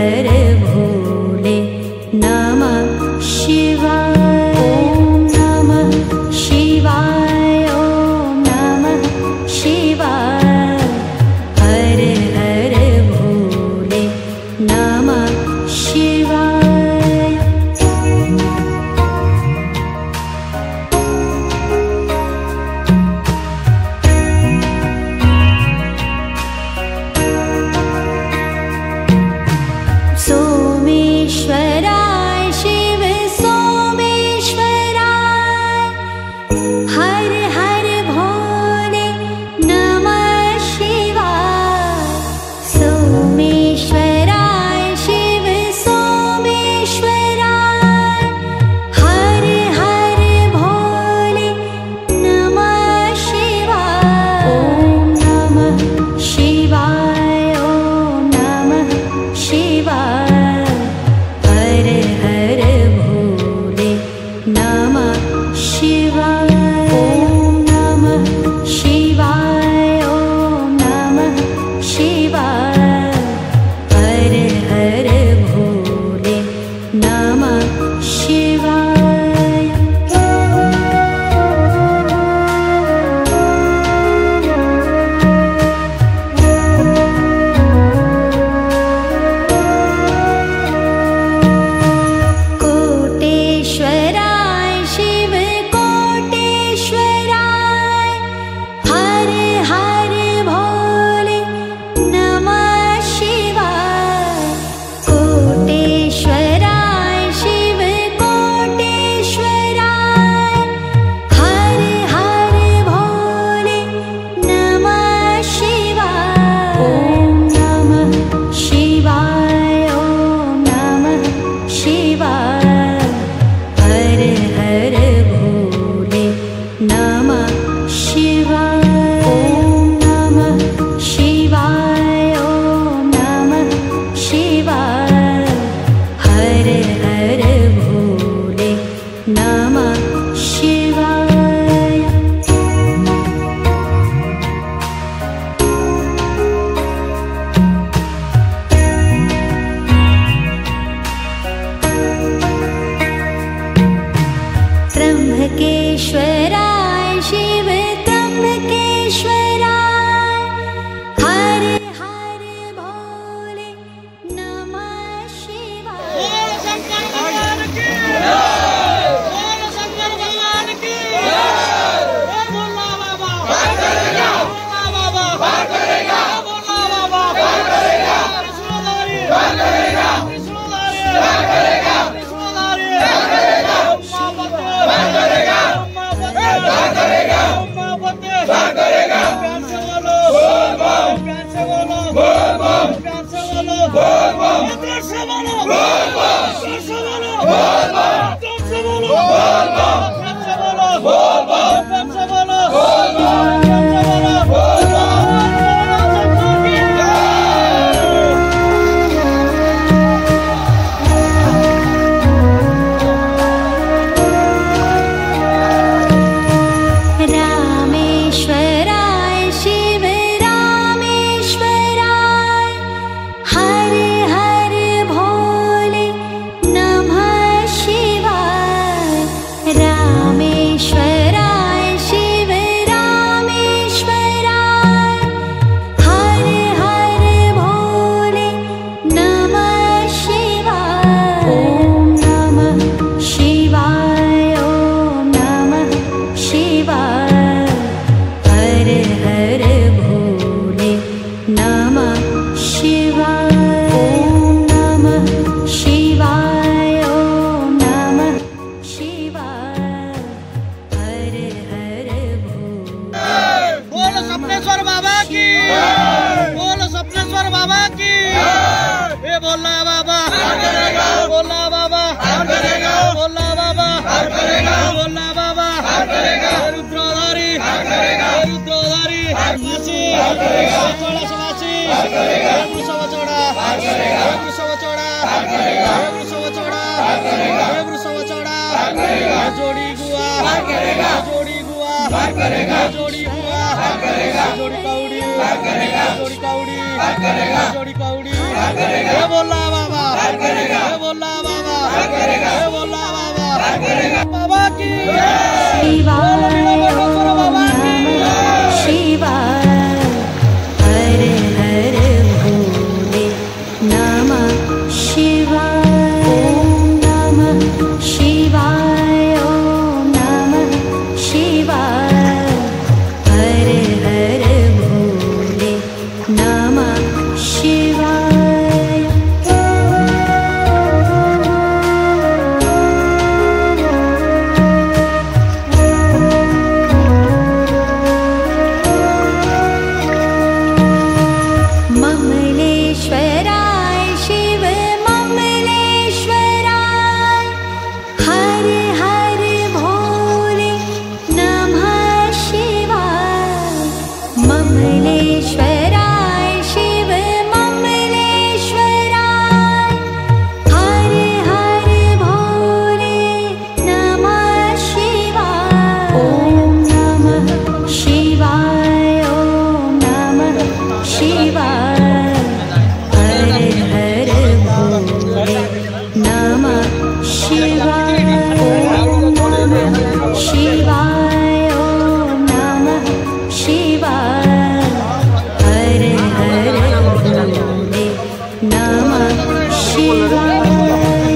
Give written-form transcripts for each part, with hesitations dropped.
हर भोले नमः शिवाय। ओम नमः शिवाय। ओम नमः शिवाय। हर हर भोले नमः शिवाय। सोमेश्वराय शिव सोमेश्वराय। हर हर भोले नमः शिवाय। सोमेश्वराय शिव सोमेश्वराय। हर हर भोले नमः शिवाय। ओम नमः शिवाय। ओम नमः शिवाय। हर हर भोले नमः शिवाय। ओम नमः शिवाय। ओम नमः शिवाय। हर हर भोले नमः शिवाय। कोटेश्वराय शिव कोटेश्वराय। हर हर भोले नमः शिवाय। कोटेश्वराय शिव कोटेश्वराय। हर हर भोले नमः शिवाय। ओम नमः शिवाय। ओम नमः शिवाय। हर हर भोले नमः शिवाय। ओम नमः शिवाय। ओम नमः शिवाय। हर हर भोले नमः शिवाय। त्र्यंबकेश्वराय शिव त्र्यंबकेश्वराय। हर हर भोले नमः शिवाय। बोल शंकर भगवान की जय। बोल शंकर भगवान की जय। भोला बाबा पार करेगा। भोला बाबा पार करेगा। भोला बाबा पार करेगा। त्रिशूलधारी पार करेगा। त्रिशूलधारी पार करेगा। त्रिशूलधारी पार करेगा। उमापति पार करेगा। उमापति पार करेगा। उमापति पार करेगा। प्यार से बोलो बोल बम। प्यार से बोलो बोल बम। प्यार से बोलो बोल बम। प्यार से बोलो बोल बम। प्यार से बोलो बोल बम। प्यार से बोलो बोल बम। प्यार से बोलो बोल बम। प्यार से बोलो बोल बम। प्यार से बोलो बोल बम। रामेश्वराय शिव रामेश्वराय। हर हर भोले नमः शिवाय। रामेश्वराय शिव रामेश्वराय। हर हर भोले नमः शिवाय। ओम नमः शिवाय। ओम नमः शिवाय। हर हर भोले नमः शिवाय। ओम नमः शिवाय। ओम नमः शिवाय। हर हर भोले। बोल सपनेश्वर बाबा की जय। बोल सपनेश्वर बाबा की जय। ये भोला बाबा पार करेगा। भोला बाबा पार करेगा। भोला बाबा पार करेगा। भोला बाबा पार करेगा। रुद्रधारी पार करेगा। रुद्रधारी वासी पार करेगा। चौड़ा सवासी पार करेगा। वृषभचौड़ा पार करेगा। वृषभचौड़ा पार करेगा। वृषभचौड़ा पार करेगा। वृषभचौड़ा पार करेगा। जोड़ी गुआ पार करेगा। जोड़ी गुआ पार करेगा। जोड़ी गुआ पार करेगा। जोड़ी काउड़ी पार करेगा। जोड़ी काउड़ी पार करेगा। जोड़ी काउड़ी हे बोला बाबा, हे बोला बाबा, हे बोला बाबा, बाबा की शिवाय बाबा की शिवाय हर हर भोले नमः शिवाय ओम नमः शिवाय ओम नमः शिवाय हर हर भोले नमः शिवाय ममलेश्वराय शिव ममलेश्वराय हर हर भोले नमः शिवाय ममलेश्वराय शिव ममलेश्वराय हर हर भोले नमः शिवाय ओम नमः शिवाय ओम नमः शिवाय हर हर भोले नमः शिवाय ओम नमः शिवाय ओम नमः शिवाय हर हर भोले नमः शिवाय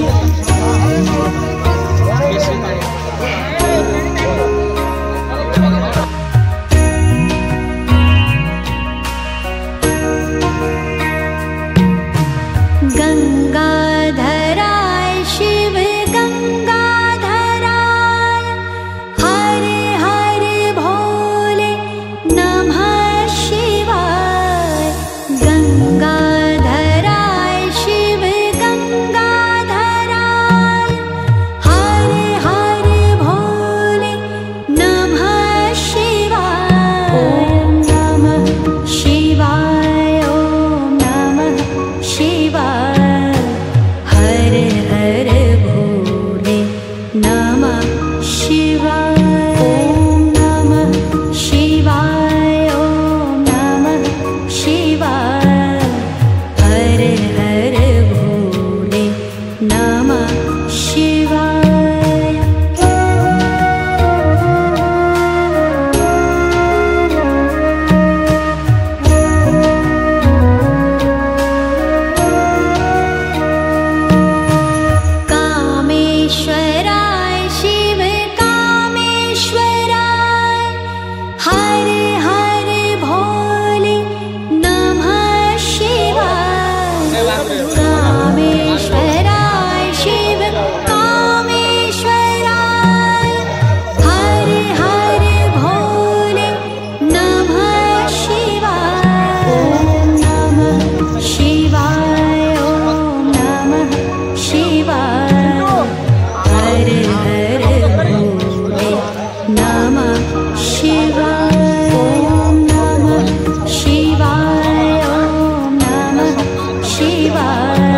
गंगाधराय शिव गंगाधराय हर हर भोले नमः शिवाय गंगाधराय शिव गंगाधराय हर हर भोले नमः शिवाय ओम नमः शिवाय ओम नमः शिवाय हर हर भोले नमः शिवाय ओम नमः शिवाय ओम नमः शिवाय हर हर भोले नमः शिवाय कामेश्वराय शिव कामेश्वराय हर हर भोले नमः शिवाय कामेश्वराय शिव कामेश्वराय हर हर भोले नमः शिवाय ओम नमः शिवाय ओम नमः शिवाय हर हर भोले नमः शिवाय ओम नमः शिवाय ओम नमः शिवाय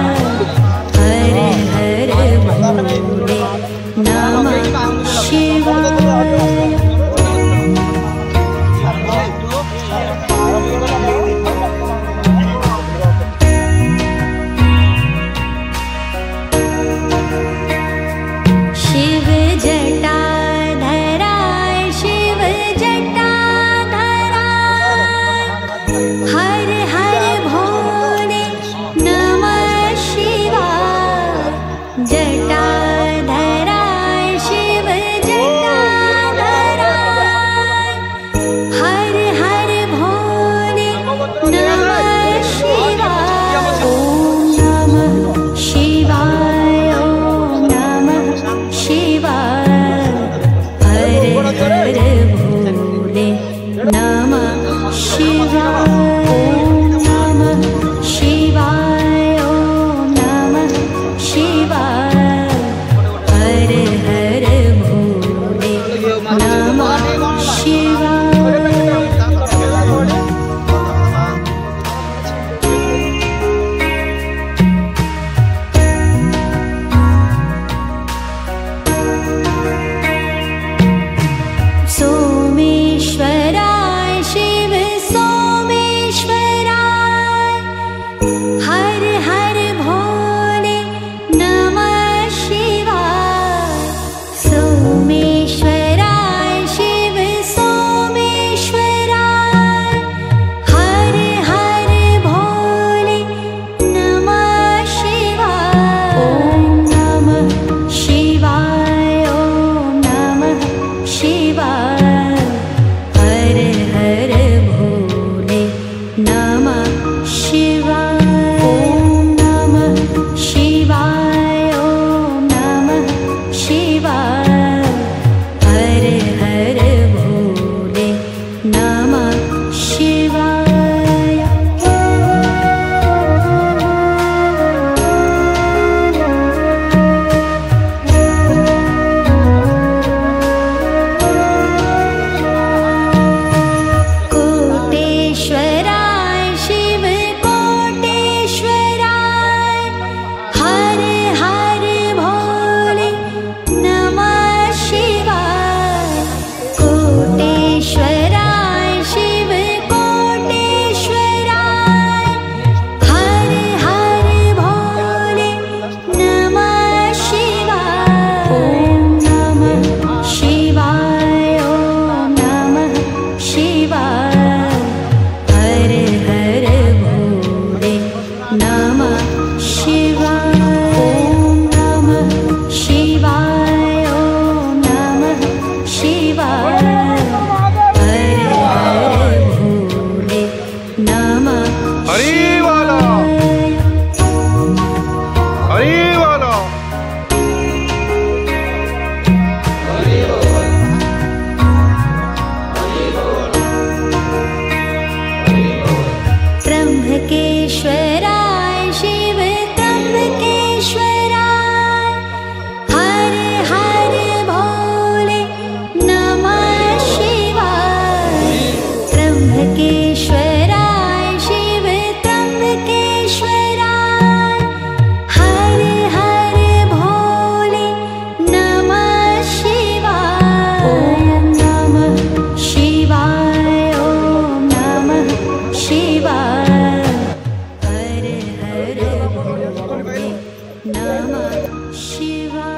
हर हर भोले नमः शिवाय शिव जटाधराय शिव जटाधराय हर हर भोले नमः शिवाय ॐ नमः शिवाय ॐ नमः शिवाय हर हर भोले नमः हरिवाला हरिवाला त्र्यंबकेश्वराय शिव त्र्यंबकेश्वराय हर हर भोले नमः शिवाय त्र्यंबकेश्वराय शिव त्र्यंबकेश्वराय हर हर भोले नमः शिवाय ॐ नमः शिवाय ॐ नमः शिवाय हर हर भोले नमः शिवाय।